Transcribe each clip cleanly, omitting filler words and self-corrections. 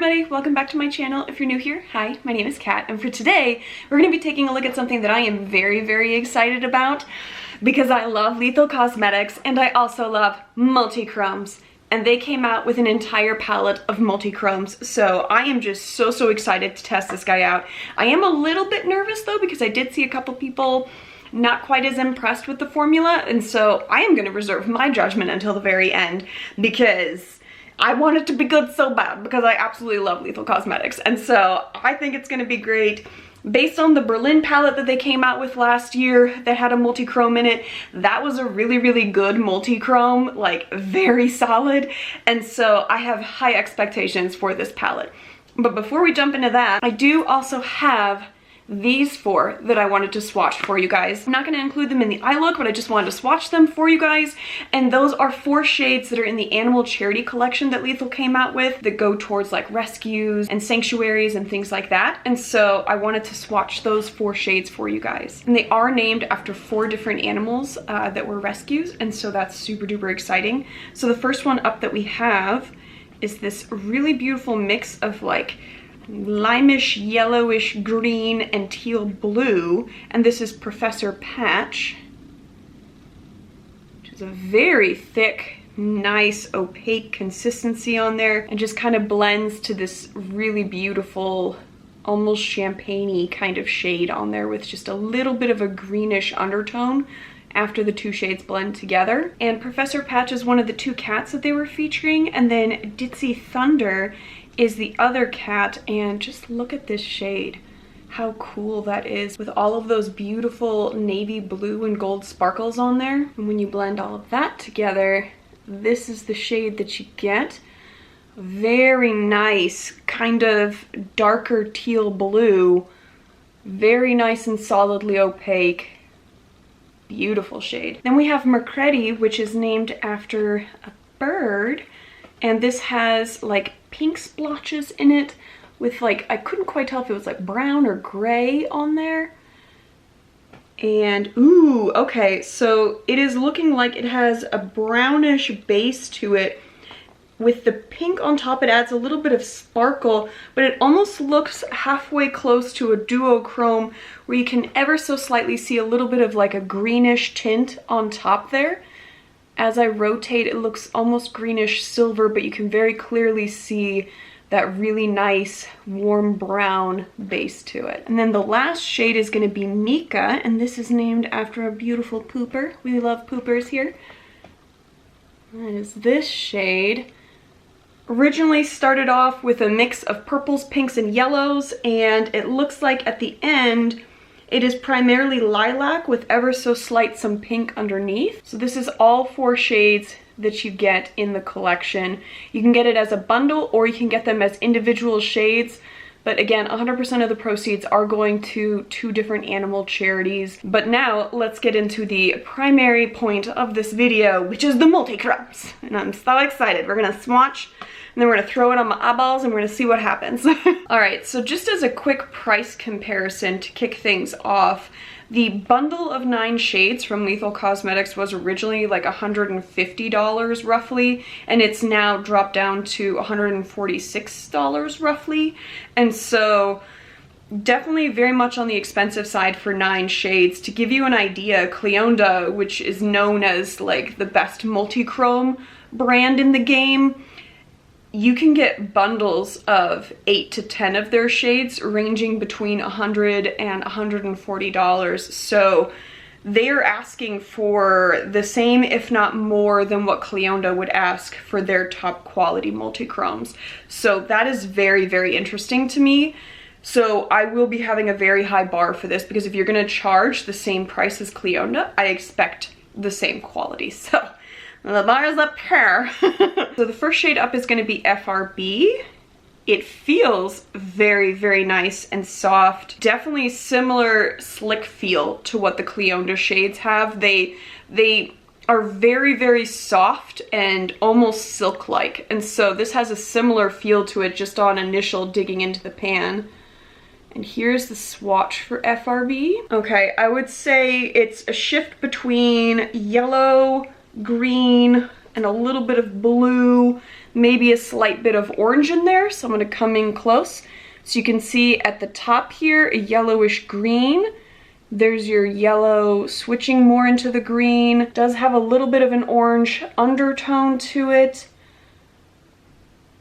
everybody, welcome back to my channel. If you're new here, hi, my name is Kat, and for today we're going to be taking a look at something that I am very excited about because I love Lethal Cosmetics and I also love multichromes, and they came out with an entire palette of multichromes, so I am just so excited to test this guy out. I am a little bit nervous though because I did see a couple people not quite as impressed with the formula, and so I am going to reserve my judgment until the very end because I want it to be good so bad because I absolutely love Lethal Cosmetics, and so I think it's going to be great. Based on the Berlin palette that they came out with last year that had a multichrome in it, that was a really good multichrome, like very solid, and so I have high expectations for this palette. But before we jump into that, I do also have these four that I wanted to swatch for you guys. I'm not going to include them in the eye look, but I just wanted to swatch them for you guys. And those are 4 shades that are in the Animal Charity collection that Lethal came out with that go towards like rescues and sanctuaries and things like that. And so I wanted to swatch those 4 shades for you guys. And they are named after 4 different animals that were rescues, and so that's super duper exciting. So the first one up that we have is this really beautiful mix of like limeish, yellowish, green, and teal blue, and this is Professor Patch, which is a very thick, nice, opaque consistency on there, and just kind of blends to this really beautiful, almost champagne-y kind of shade on there with just a little bit of a greenish undertone after the 2 shades blend together. And Professor Patch is one of the 2 cats that they were featuring, and then Ditzy Thunder is the other cat, and just look at this shade. How cool that is with all of those beautiful navy blue and gold sparkles on there. And when you blend all of that together, this is the shade that you get. Very nice, kind of darker teal blue. Very nice and solidly opaque. Beautiful shade. Then we have Mercredi, which is named after a bird. And this has like pink splotches in it with like, I couldn't quite tell if it was like brown or gray on there. And ooh, okay, so it is looking like it has a brownish base to it. With the pink on top, it adds a little bit of sparkle, but it almost looks halfway close to a duochrome where you can ever so slightly see a little bit of like a greenish tint on top there. As I rotate, it looks almost greenish silver, but you can very clearly see that really nice warm brown base to it. And then the last shade is going to be Mika, and this is named after a beautiful pooper. We love poopers here. That is this shade. Originally started off with a mix of purples, pinks, and yellows, and it looks like at the end it is primarily lilac with ever so slight some pink underneath. So this is all 4 shades that you get in the collection. You can get it as a bundle or you can get them as individual shades. But again, 100% of the proceeds are going to 2 different animal charities. But now let's get into the primary point of this video, which is the multichromes. And I'm so excited. We're gonna swatch and then we're gonna throw it on my eyeballs and we're gonna see what happens. All right, so just as a quick price comparison to kick things off, the bundle of 9 shades from Lethal Cosmetics was originally like $150 roughly, and it's now dropped down to $146 roughly. And so definitely very much on the expensive side for 9 shades. To give you an idea, Cleonda, which is known as like the best multichrome brand in the game, you can get bundles of 8 to 10 of their shades ranging between $100 and $140. So they're asking for the same, if not more, than what Cleonda would ask for their top quality multichromes. So that is very interesting to me. So I will be having a very high bar for this because if you're going to charge the same price as Cleonda, I expect the same quality. So the bar is up here. So the first shade up is going to be FRB. It feels very nice and soft. Definitely similar slick feel to what the Cleonda shades have. They are very soft and almost silk-like. And so this has a similar feel to it just on initial digging into the pan. And here's the swatch for FRB. Okay, I would say it's a shift between yellow, green, and a little bit of blue, maybe a slight bit of orange in there. So I'm going to come in close. So you can see at the top here, a yellowish green. There's your yellow switching more into the green. It does have a little bit of an orange undertone to it.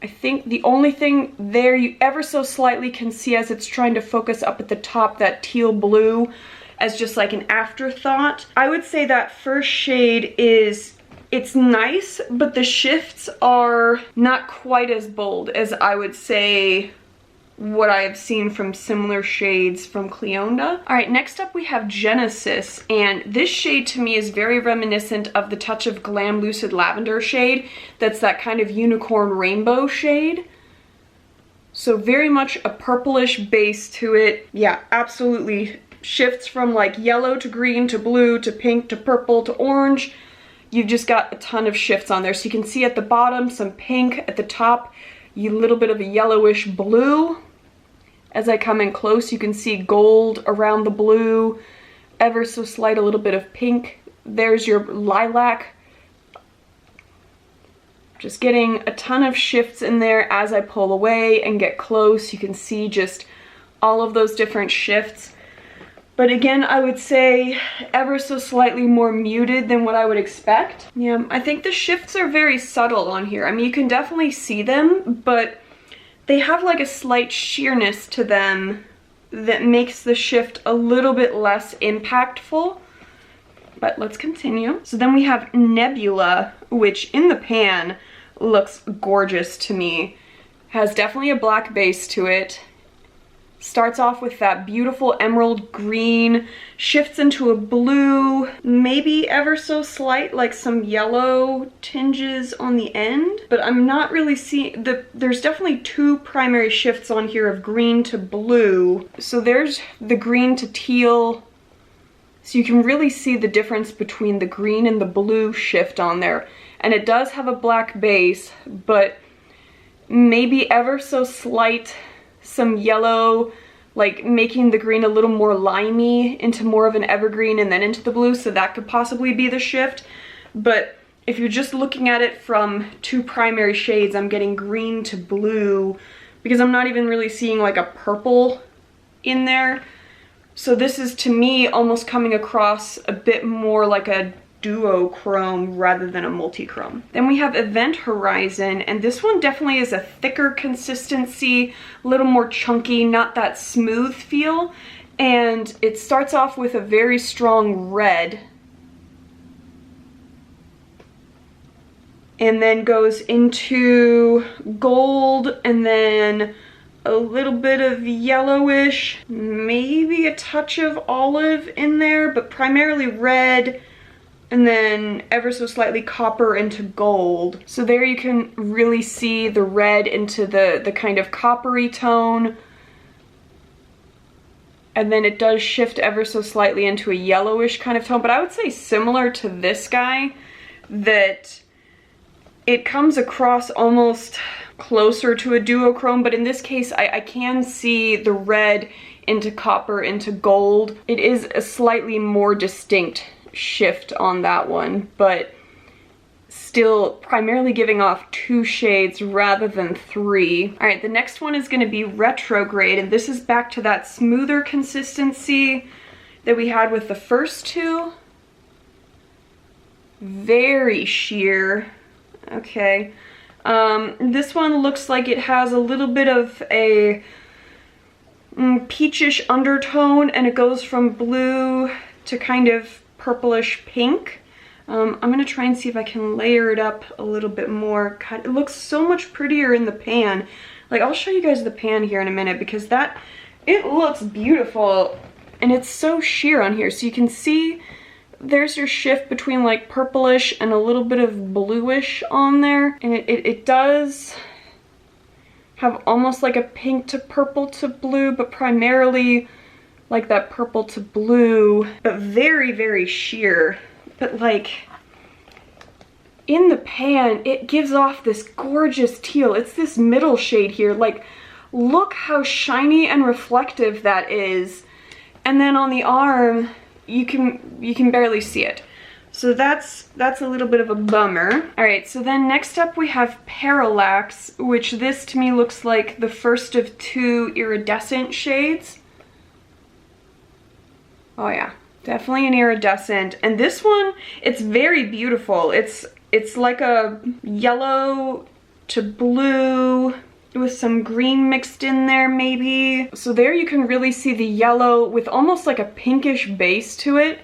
I think the only thing there you ever so slightly can see as it's trying to focus up at the top, that teal blue, as just like an afterthought. I would say that first shade it's nice, but the shifts are not quite as bold as I would say what I have seen from similar shades from Cleonda. All right, next up we have Genesis, and this shade to me is very reminiscent of the Touch of Glam Lucid Lavender shade. That's that kind of unicorn rainbow shade. So very much a purplish base to it. Yeah, absolutely shifts from like yellow to green to blue to pink to purple to orange. You've just got a ton of shifts on there. So you can see at the bottom some pink, at the top a little bit of a yellowish blue. As I come in close, you can see gold around the blue, ever so slight, a little bit of pink. There's your lilac. Just getting a ton of shifts in there as I pull away and get close. You can see just all of those different shifts. But again, I would say ever so slightly more muted than what I would expect. Yeah, I think the shifts are very subtle on here. I mean, you can definitely see them, but they have like a slight sheerness to them that makes the shift a little bit less impactful. But let's continue. So then we have Nebula, which in the pan looks gorgeous to me. Has definitely a black base to it. Starts off with that beautiful emerald green, shifts into a blue, maybe ever so slight, like some yellow tinges on the end, but I'm not really seeing there's definitely two primary shifts on here of green to blue. So there's the green to teal. So you can really see the difference between the green and the blue shift on there. And it does have a black base, but maybe ever so slight some yellow, like making the green a little more limey into more of an evergreen and then into the blue, so that could possibly be the shift. But if you're just looking at it from two primary shades, I'm getting green to blue because I'm not even really seeing like a purple in there. So this is to me almost coming across a bit more like a duochrome rather than a multichrome. Then we have Event Horizon, and this one definitely is a thicker consistency, a little more chunky, not that smooth feel. And it starts off with a very strong red and then goes into gold and then a little bit of yellowish, maybe a touch of olive in there, but primarily red, and then ever so slightly copper into gold. So there you can really see the red into the kind of coppery tone. And then it does shift ever so slightly into a yellowish kind of tone. But I would say similar to this guy, that it comes across almost closer to a duochrome. But in this case, I can see the red into copper into gold. It is a slightly more distinct shift on that one, but still primarily giving off two shades rather than three. All right, the next one is going to be Retrograde, and this is back to that smoother consistency that we had with the first two. Very sheer. Okay. This one looks like it has a little bit of a peachish undertone, and it goes from blue to kind of purplish pink. I'm gonna try and see if I can layer it up a little bit more. God, it looks so much prettier in the pan. Like, I'll show you guys the pan here in a minute because it looks beautiful and it's so sheer on here. So you can see there's your shift between like purplish and a little bit of bluish on there. And it does have almost like a pink to purple to blue, but primarily like that purple to blue, but very, very sheer. But like in the pan, it gives off this gorgeous teal. It's this middle shade here. Like, look how shiny and reflective that is. And then on the arm, you can barely see it. So that's a little bit of a bummer. All right, so then next up we have Parallax, which this to me looks like the first of 2 iridescent shades. Oh yeah, definitely an iridescent. And this one, it's very beautiful. It's like a yellow to blue with some green mixed in there maybe. So there you can really see the yellow with almost like a pinkish base to it.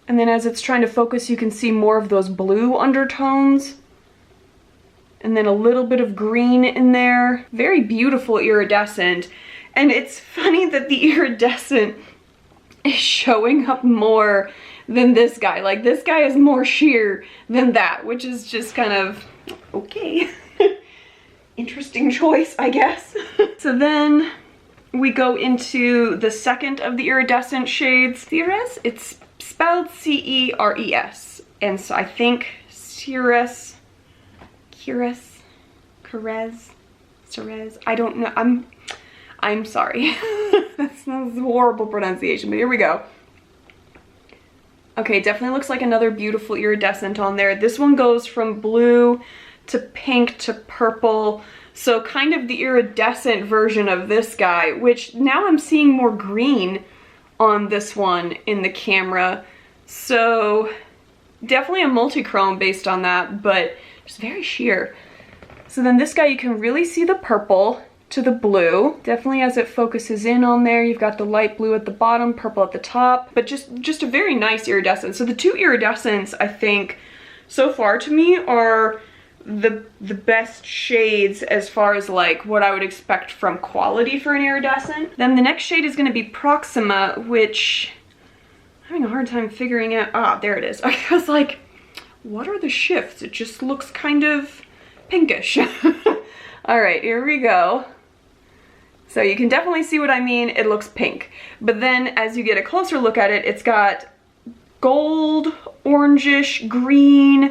And then as it's trying to focus, you can see more of those blue undertones. And then a little bit of green in there. Very beautiful iridescent. And it's funny that the iridescent is showing up more than this guy. Like, this guy is more sheer than that, which is just kind of, okay. Interesting choice, I guess. So then we go into the second of the iridescent shades. Ceres? It's spelled C-E-R-E-S. And so I think Ceres, I don't know. I'm sorry. That's a horrible pronunciation, but here we go. Okay, definitely looks like another beautiful iridescent on there. This one goes from blue to pink to purple. So kind of the iridescent version of this guy, which now I'm seeing more green on this one in the camera. So definitely a multichrome based on that, but just very sheer. So then this guy, you can really see the purple to the blue. Definitely as it focuses in on there, you've got the light blue at the bottom, purple at the top, but just a very nice iridescent. So the 2 iridescents, I think, so far to me are the best shades as far as like what I would expect from quality for an iridescent. Then the next shade is going to be Proxima, which I'm having a hard time figuring out. Ah, there it is. I was like, what are the shifts? It just looks kind of pinkish. All right, here we go. So you can definitely see what I mean. It looks pink. But then as you get a closer look at it, it's got gold, orangish, green,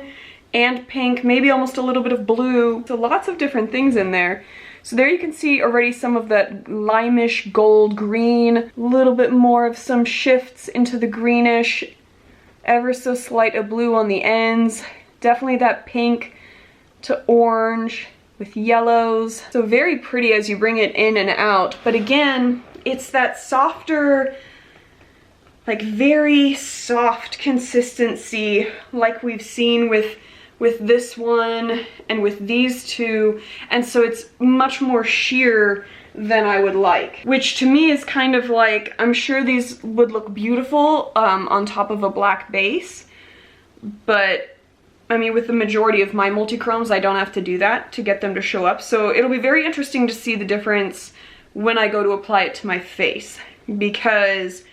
and pink, maybe almost a little bit of blue. So lots of different things in there. So there you can see already some of that limeish gold green, a little bit more of some shifts into the greenish, ever so slight of blue on the ends. Definitely that pink to orange with yellows. So very pretty as you bring it in and out. But again, it's that softer, like very soft consistency like we've seen with this one and with these 2. And so it's much more sheer than I would like, which to me is kind of like, I'm sure these would look beautiful on top of a black base, but I mean, with the majority of my multichromes, I don't have to do that to get them to show up. So it'll be very interesting to see the difference when I go to apply it to my face, because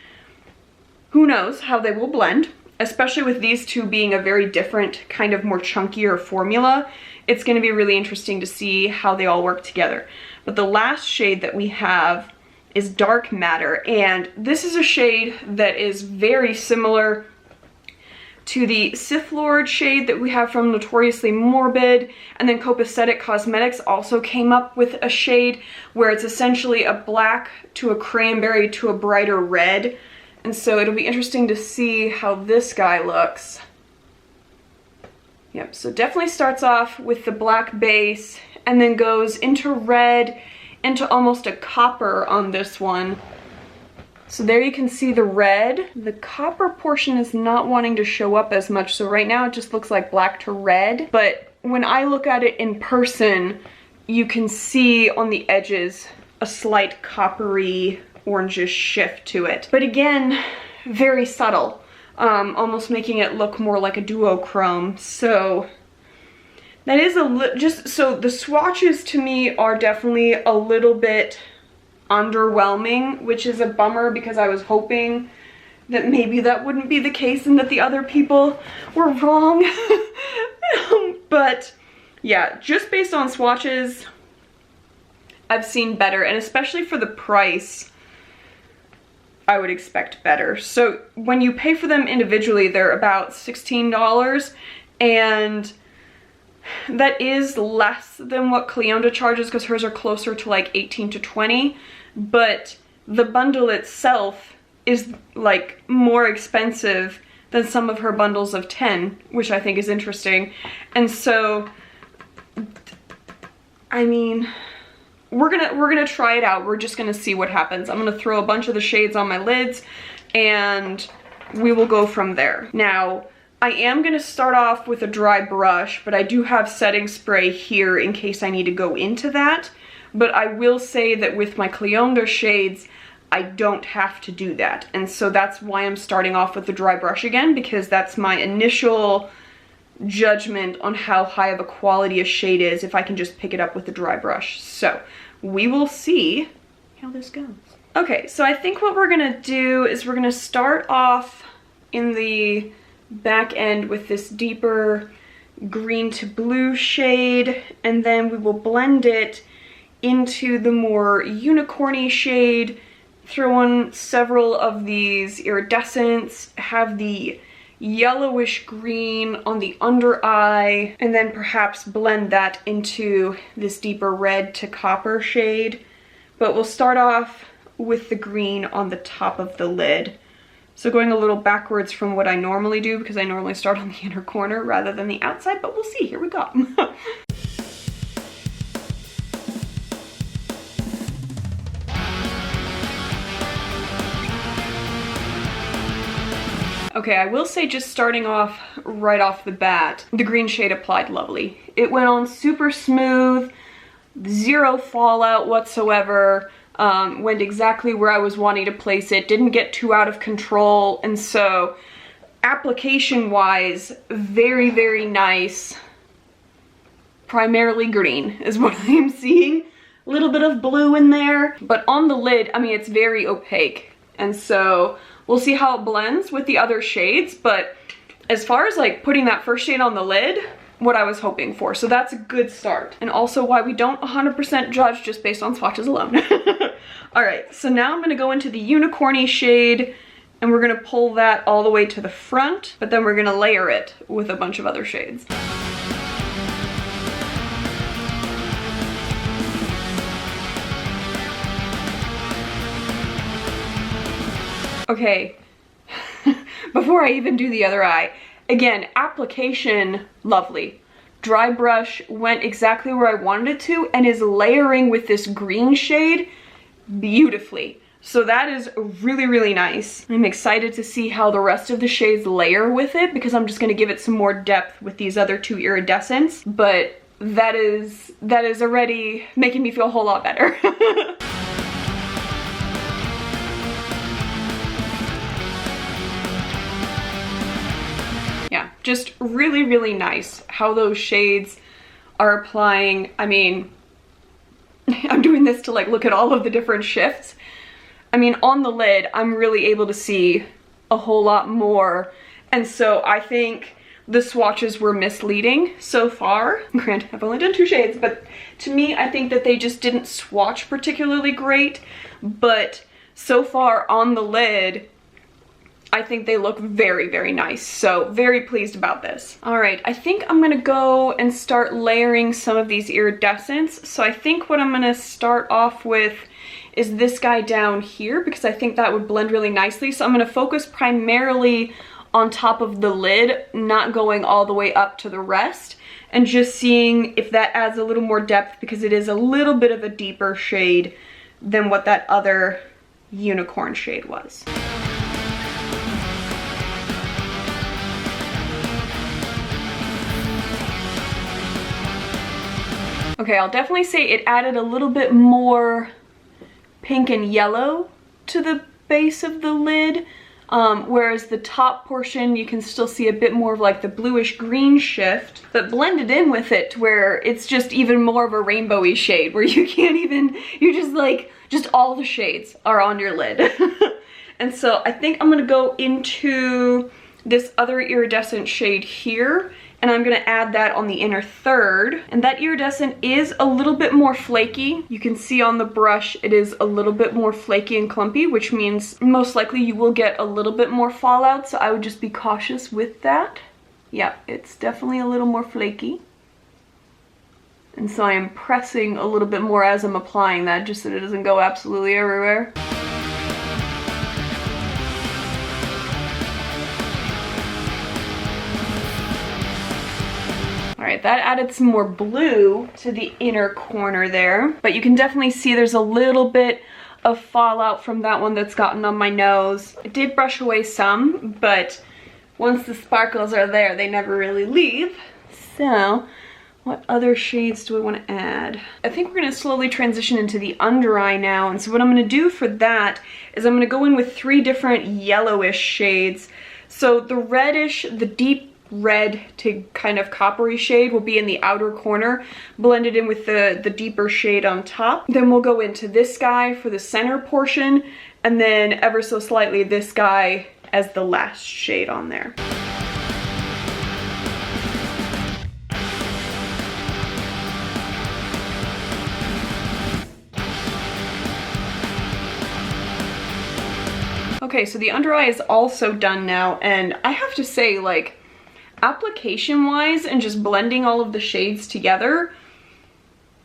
who knows how they will blend, especially with these 2 being a very different kind of more chunkier formula. It's going to be really interesting to see how they all work together. But the last shade that we have is Dark Matter, and this is a shade that is very similar to the Sith Lord shade that we have from Notoriously Morbid, and then Copacetic Cosmetics also came up with a shade where it's essentially a black to a cranberry to a brighter red. And so it'll be interesting to see how this guy looks. Yep, so definitely starts off with the black base and then goes into red, into almost a copper on this one. So there you can see the red. The copper portion is not wanting to show up as much, so right now it just looks like black to red. But when I look at it in person, you can see on the edges a slight coppery, orangish shift to it. But again, very subtle, almost making it look more like a duochrome. So that is so the swatches to me are definitely a little bit underwhelming, which is a bummer because I was hoping that maybe that wouldn't be the case and that the other people were wrong. But yeah, just based on swatches, I've seen better, and especially for the price, I would expect better. So when you pay for them individually, they're about $16, and that is less than what Cleonda charges because hers are closer to like 18 to 20, but the bundle itself is like more expensive than some of her bundles of 10, which I think is interesting. And so, I mean, we're gonna try it out. We're just gonna see what happens. I'm gonna throw a bunch of the shades on my lids and we will go from there. Now, I am gonna start off with a dry brush, but I do have setting spray here in case I need to go into that. But I will say that with my Cleonda shades, I don't have to do that. And so that's why I'm starting off with the dry brush again, because that's my initial judgment on how high of a quality a shade is if I can just pick it up with the dry brush. So we will see how this goes. Okay, so I think what we're gonna do is we're gonna start off in the back end with this deeper green to blue shade, and then we will blend it into the more unicorny shade, throw on several of these iridescents, have the yellowish green on the under eye, and then perhaps blend that into this deeper red to copper shade. But we'll start off with the green on the top of the lid. So going a little backwards from what I normally do, because I normally start on the inner corner rather than the outside, but we'll see, here we go. Okay, I will say just starting off right off the bat, the green shade applied lovely. It went on super smooth, zero fallout whatsoever. Went exactly where I was wanting to place it, didn't get too out of control, and so application wise, very, very nice. Primarily green is what I am seeing. A little bit of blue in there, but on the lid, I mean, it's very opaque, and so we'll see how it blends with the other shades. But as far as like putting that first shade on the lid, what I was hoping for. So that's a good start. And also why we don't 100% judge just based on swatches alone. All right, so now I'm gonna go into the unicorny shade and we're gonna pull that all the way to the front, but then we're gonna layer it with a bunch of other shades. Okay, before I even do the other eye, again, application, lovely. Dry brush went exactly where I wanted it to and is layering with this green shade beautifully. So that is really, really nice. I'm excited to see how the rest of the shades layer with it, because I'm just gonna give it some more depth with these other two iridescents, but that is already making me feel a whole lot better. Yeah, just really, really nice how those shades are applying. I mean, I'm doing this to like look at all of the different shifts. I mean, on the lid, I'm really able to see a whole lot more. And so I think the swatches were misleading so far. Granted, I've only done 2 shades, but to me, I think that they just didn't swatch particularly great. But so far on the lid, I think they look very, very nice. So very pleased about this. All right, I think I'm gonna go and start layering some of these iridescents. So I think what I'm gonna start off with is this guy down here, because I think that would blend really nicely. So I'm gonna focus primarily on top of the lid, not going all the way up to the rest, and just seeing if that adds a little more depth, because it is a little bit of a deeper shade than what that other unicorn shade was. Okay, I'll definitely say it added a little bit more pink and yellow to the base of the lid, whereas the top portion you can still see a bit more of like the bluish green shift, but blended in with it to where it's just even more of a rainbowy shade where you can't even, you just like, just all the shades are on your lid. And so I think I'm gonna go into this other iridescent shade here, and I'm gonna add that on the inner third. And that iridescent is a little bit more flaky. You can see on the brush it is a little bit more flaky and clumpy, which means most likely you will get a little bit more fallout, so I would just be cautious with that. Yeah, it's definitely a little more flaky. And so I am pressing a little bit more as I'm applying that, just so that it doesn't go absolutely everywhere. that added some more blue to the inner corner there. But you can definitely see there's a little bit of fallout from that one that's gotten on my nose. I did brush away some, but once the sparkles are there, they never really leave. So, what other shades do I want to add? I think we're going to slowly transition into the under eye now. And so what I'm going to do for that is I'm going to go in with 3 different yellowish shades. So the reddish, the deep red to kind of coppery shade will be in the outer corner, blended in with the deeper shade on top. Then we'll go into this guy for the center portion, and then ever so slightly this guy as the last shade on there. Okay, so the under eye is also done now, and I have to say, like, application-wise and just blending all of the shades together,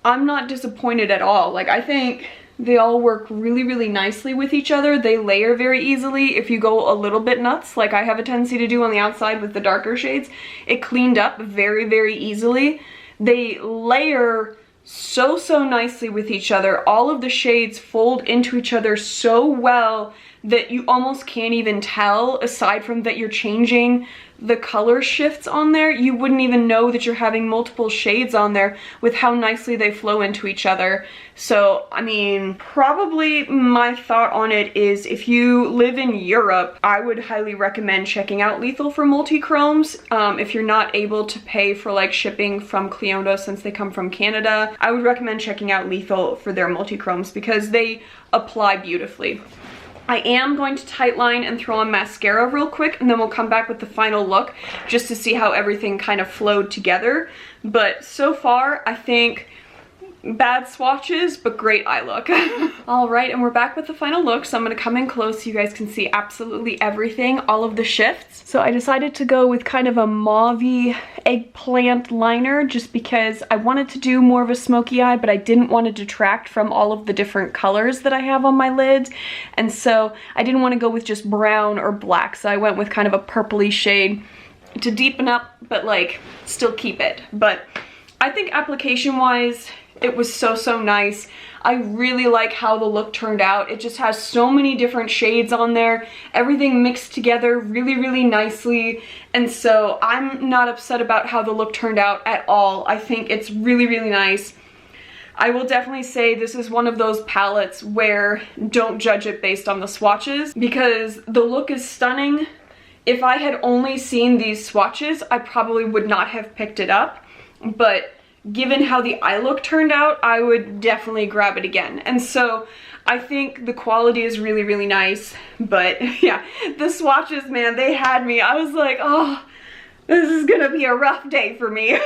I'm not disappointed at all. Like, I think they all work really, really nicely with each other. They layer very easily if you go a little bit nuts, like I have a tendency to do on the outside with the darker shades. It cleaned up very, very easily. They layer so nicely with each other. All of the shades fold into each other so well that you almost can't even tell, aside from that you're changing the color shifts on there. You wouldn't even know that you're having multiple shades on there with how nicely they flow into each other. So, I mean, probably my thought on it is if you live in Europe, I would highly recommend checking out Lethal for multichromes. If you're not able to pay for like shipping from Cleona since they come from Canada, I would recommend checking out Lethal for their multichromes because they apply beautifully. I am going to tightline and throw on mascara real quick, and then we'll come back with the final look just to see how everything kind of flowed together. But so far, I think bad swatches, but great eye look. All right, and we're back with the final look, so I'm gonna come in close so you guys can see absolutely everything, all of the shifts. So I decided to go with kind of a mauve-y eggplant liner just because I wanted to do more of a smoky eye, but I didn't want to detract from all of the different colors that I have on my lids. And so I didn't want to go with just brown or black, so I went with kind of a purpley shade to deepen up, but like still keep it. But I think application-wise, it was so nice. I really like how the look turned out. It just has so many different shades on there. Everything mixed together really nicely. And so I'm not upset about how the look turned out at all. I think it's really nice. I will definitely say this is one of those palettes where don't judge it based on the swatches, because the look is stunning. If I had only seen these swatches, I probably would not have picked it up. But given how the eye look turned out, I would definitely grab it again. And so I think the quality is really nice. But yeah, the swatches, man, they had me. I was like, oh, this is gonna be a rough day for me.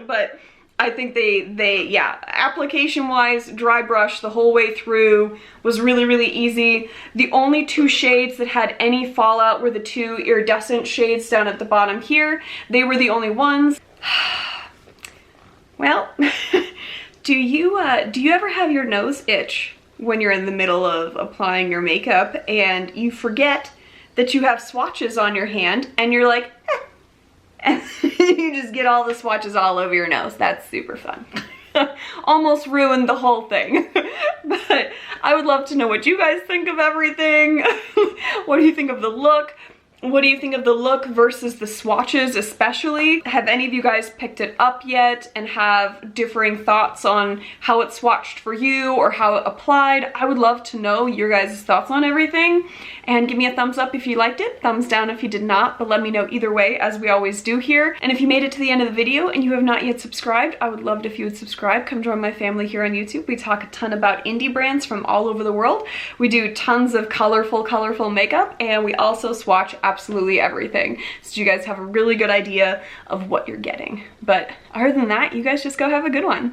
But I think yeah, application wise, dry brush the whole way through was really easy. The only 2 shades that had any fallout were the 2 iridescent shades down at the bottom here. They were the only ones. Well, do you ever have your nose itch when you're in the middle of applying your makeup and you forget that you have swatches on your hand and you're like, eh, and you just get all the swatches all over your nose? That's super fun. Almost ruined the whole thing. But I would love to know what you guys think of everything. What do you think of the look? What do you think of the look versus the swatches especially? Have any of you guys picked it up yet and have differing thoughts on how it swatched for you or how it applied? I would love to know your guys' thoughts on everything. And give me a thumbs up if you liked it, thumbs down if you did not, but let me know either way, as we always do here. And if you made it to the end of the video and you have not yet subscribed, I would love it if you would subscribe. Come join my family here on YouTube. We talk a ton about indie brands from all over the world. We do tons of colorful makeup, and we also swatch absolutely everything, so you guys have a really good idea of what you're getting. But other than that, you guys just go have a good one.